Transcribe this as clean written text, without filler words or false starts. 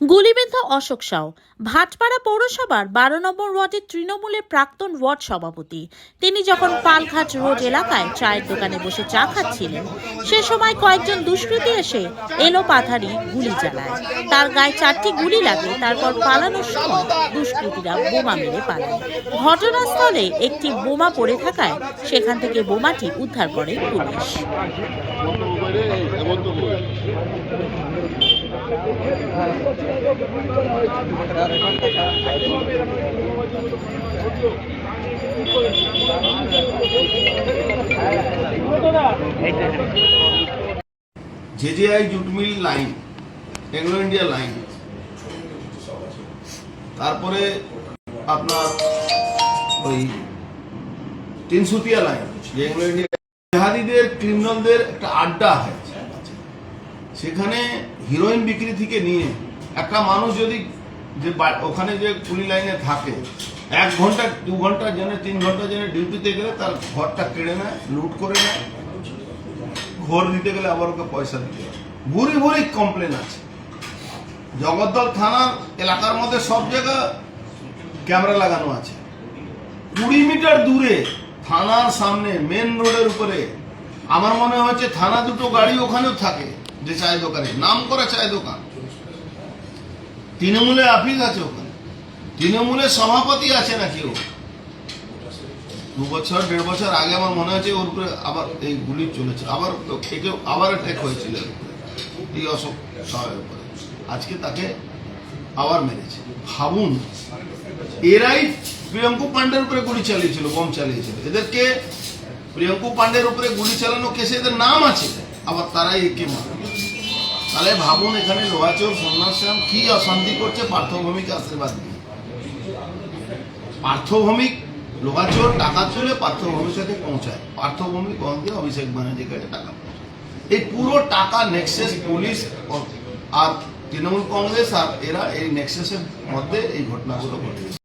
গুলিবিদ্ধ অশোক সাউ ভাটপাড়া পৌরসভার 12 নম্বর ওয়ার্ডের তৃণমূলের প্রাক্তন ওয়ার্ড সভাপতি। তিনি যখন পালঘাট রোড এলাকায় চায়ের দোকানে বসে চা খাচ্ছিলেন, সে সময় কয়েকজন দুষ্কৃতী এসে এলোপাথারি গুলি চালায়। তার গায়ে 4টি গুলি লাগে। তারপর পালানোর সময় দুষ্কৃতীরা বোমা মেরে পালায়। ঘটনাস্থলে একটি বোমা পড়ে থাকায় সেখান থেকে বোমাটি উদ্ধার করে পুলিশ। JJI jute mill line, agro India line, তারপরে আপনার ওই তিনসুতিয়া লাইন, যে এগ্রো ইন্ডিয়া জেহাদিদের ক্রিমিনালদের একটা আড্ডা হয়। সেখানে হিরোইন বিক্রি থেকে নিয়ে একটা মানুষ যদি যে ওখানে যে পুলিশ লাইনে থাকে 1 ঘন্টা 2 ঘন্টার জন্য 3 ঘন্টার জন্য ডিউটিতে গেলে তার ঘরটা কেড়ে নেয়, লুট করে নেয়। ঘর দিতে গেলে আবার ওকে পয়সা দিতে হয়। ভুরি ভুরি কমপ্লেন আছে। জগদ্দল থানার এলাকার মধ্যে সব জায়গা ক্যামেরা লাগানো আছে। 20 মিটার দূরে থানার সামনে মেন রোডের উপরে আমার মনে হচ্ছে থানা দুটো গাড়ি ওখানেও থাকে, যে চায়ের দোকানে নাম করা চায়ের দোকান। তৃণমূলের অফিস আছে ওখানে, তৃণমূলের সভাপতি আছে নাকি ও। 2 বছর 1.5 বছর আগে আমার মনে হচ্ছে ওর উপরে আবার এই গুলি চলেছে, আবার অ্যাটাক হয়েছিল এই অশোক সাহের উপরে। আজকে তাকে আবার মেরেছে। ভাবুন, এরাই প্রিয়ঙ্কু পান্ডের উপরে গুলি চালিয়েছিল, বোম চালিয়েছিল। এদেরকে প্রিয়ঙ্কু পান্ডের উপরে গুলি চালানো কেসে এদের নাম আছে, আবার তারাই একে মারে। তাহলে ভাবুন এখানে লোহাচোর সন্ন্যাসরাম কি অশান্তি করছে পার্থভৌমিককে আশীর্বাদ দিয়ে। পার্থভৌমিক লোহাচোর টাকা তুলে পার্থভৌমির সাথে পৌঁছায়, পার্থভৌমিক দিয়ে অভিষেক ব্যানার্জির কাছে টাকা পৌঁছায়। এই পুরো টাকা নেক্সাস পুলিশ আর তৃণমূল কংগ্রেস আর এরা এই নেক্সাসের মধ্যে এই ঘটনাগুলো ঘটেছে।